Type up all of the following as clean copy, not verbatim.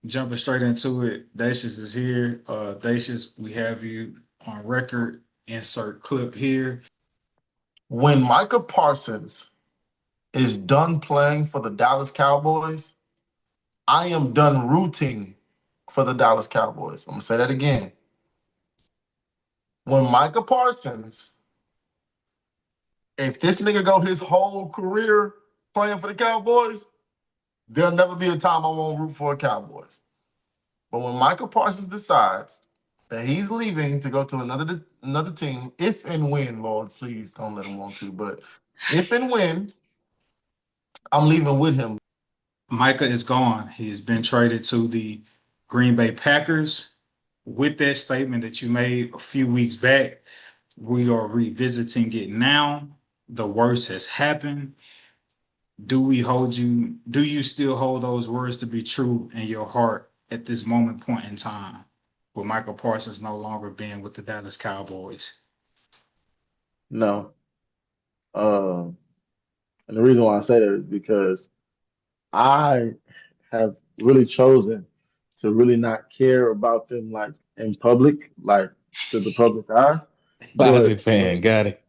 jumping straight into it, Dacius is here. Dacius, we have you on record. Insert clip here. When Micah Parsons is done playing for the Dallas Cowboys, I am done rooting for the Dallas Cowboys. I'm gonna say that again. When Micah Parsons, if this nigga go his whole career playing for the Cowboys, there'll never be a time I won't root for the Cowboys. But when Micah Parsons decides that he's leaving to go to another team, if and when, Lord, please don't let him want to, but if and when, I'm leaving with him. Micah is gone. He's been traded to the Green Bay Packers. With that statement that you made a few weeks back, we are revisiting it now. The worst has happened. Do you still hold those words to be true in your heart at this moment point in time, with Michael Parsons no longer being with the Dallas Cowboys? No. Um, and the reason why I say that is because I have really chosen to really not care about them like in public, like to the public eye. Classic But fan, got it.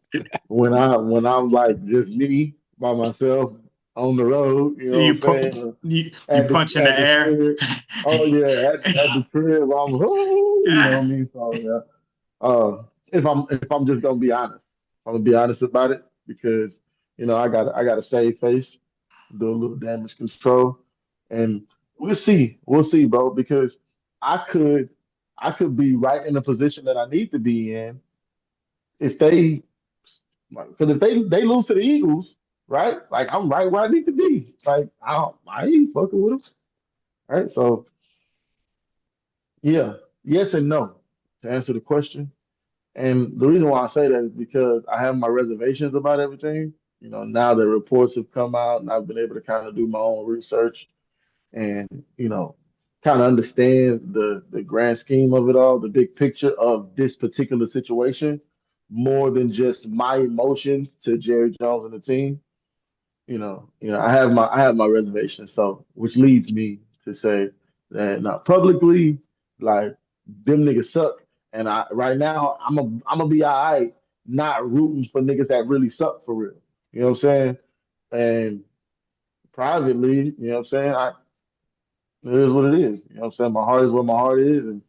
when I'm like just me by myself on the road, you know what I'm You put saying? you At the punch in the at the air. crib. Oh yeah, at the crib, I'm you know what I mean? So yeah. If I'm just gonna be honest, I'm gonna be honest about it because I got a save face, do a little damage control, and we'll see, bro. Because I could I could be right in the position that I need to be in if they because if they lose to the Eagles, right? Like I'm right where I need to be. Like I ain't fucking with them, right? So yeah, yes and no to answer the question. And the reason why I say that is because I have my reservations about everything. Now that reports have come out and I've been able to kind of do my own research and, kind of understand the grand scheme of it all, the big picture of this particular situation, more than just my emotions to Jerry Jones and the team. I have my reservations. So, which leads me to say that now publicly, like them niggas suck, and I right now I'm gonna be all right, not rooting for niggas that really suck for real. You know what I'm saying? And privately, you know what I'm saying? It is what it is. You know what I'm saying? My heart is where my heart is, and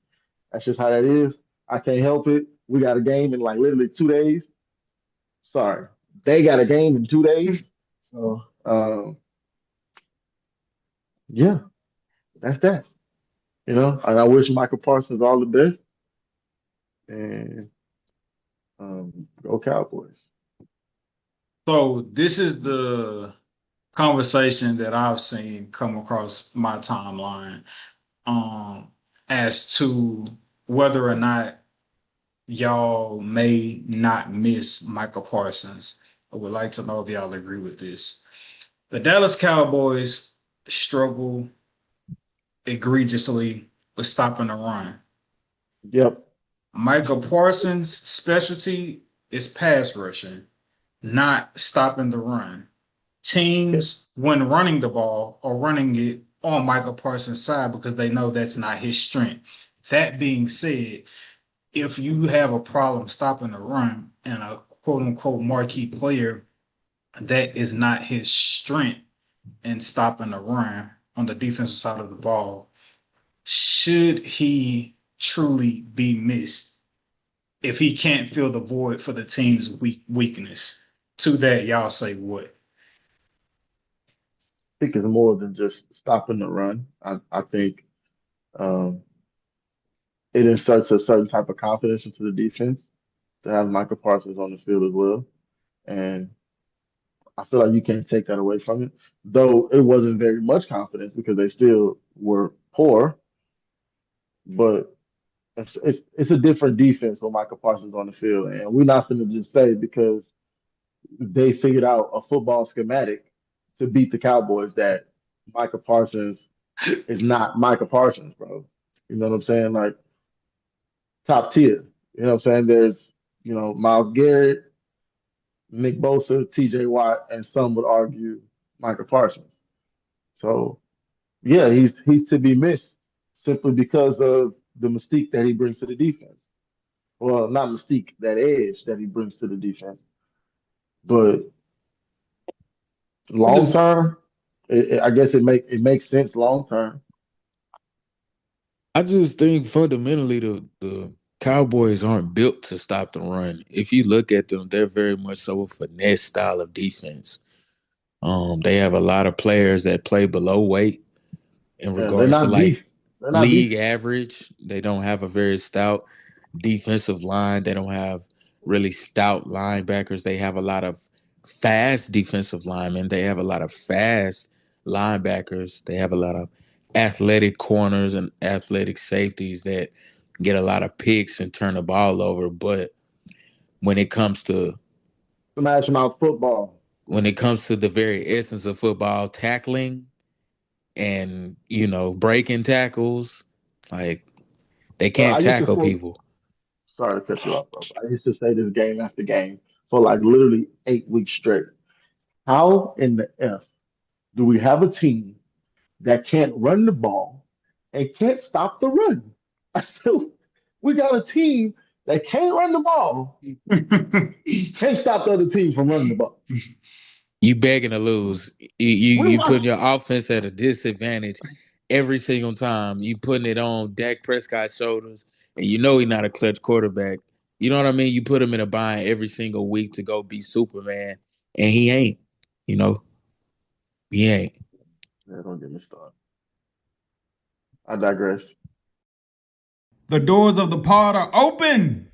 that's just how that is. I can't help it. We got a game in like literally 2 days. Sorry, they got a game in 2 days. So, yeah, that's that. And I wish Michael Parsons all the best. And go Cowboys. So this is the conversation that I've seen come across my timeline, um, as to whether or not y'all may not miss Michael Parsons. I would like to know if y'all agree with this. The Dallas Cowboys struggle egregiously with stopping the run. Yep. Michael Parsons' specialty is pass rushing, not stopping the run. Teams, when running the ball, are running it on Michael Parsons' side because they know that's not his strength. That being said, if you have a problem stopping the run and a quote unquote marquee player that is not his strength in stopping the run on the defensive side of the ball, should he truly be missed if he can't fill the void for the team's weakness? To that, y'all say what? I think it's more than just stopping the run. I think um, it inserts a certain type of confidence into the defense to have Michael Parsons on the field as well. And I feel like you can't take that away from it. Though it wasn't very much confidence because they still were poor, but it's a different defense when Michael Parsons on the field. And we're not going to just say because they figured out a football schematic to beat the Cowboys that Michael Parsons is not Michael Parsons, bro. You know what I'm saying? Like top tier. You know what I'm saying? There's, Miles Garrett, Nick Bosa, TJ Watt, and some would argue Michael Parsons. So yeah, he's to be missed. simply because of the mystique that he brings to the defense. Well, not mystique, that edge that he brings to the defense. But I long just term, I guess it makes sense long term. I just think fundamentally the Cowboys aren't built to stop the run. If you look at them, they're very much so a finesse style of defense. They have a lot of players that play below weight in Yeah, they're regards to not like beef. They're not league beef. average. They don't have a very stout defensive line. They don't have really stout linebackers. They have a lot of fast defensive linemen. They have a lot of fast linebackers. They have a lot of athletic corners and athletic safeties that get a lot of picks and turn the ball over. But when it comes to Smash mouth football. the very essence of football, tackling and breaking tackles, like they Bro, I can't used to tackle say, people. sorry to cut you off, bro. But I used to say this game after game for like literally 8 weeks straight. How in the F do we have a team that can't run the ball and can't stop the run? I said, we got a team that can't run the ball, can't stop the other team from running the ball. You begging to lose. You We you putting watched. your offense at a disadvantage every single time. You putting it on Dak Prescott's shoulders, and you know he's not a clutch quarterback. You know what I mean? You put him in a bind every single week to go be Superman, and he ain't. You know, he ain't. Yeah, don't get me started. I digress. The doors of the pod are open.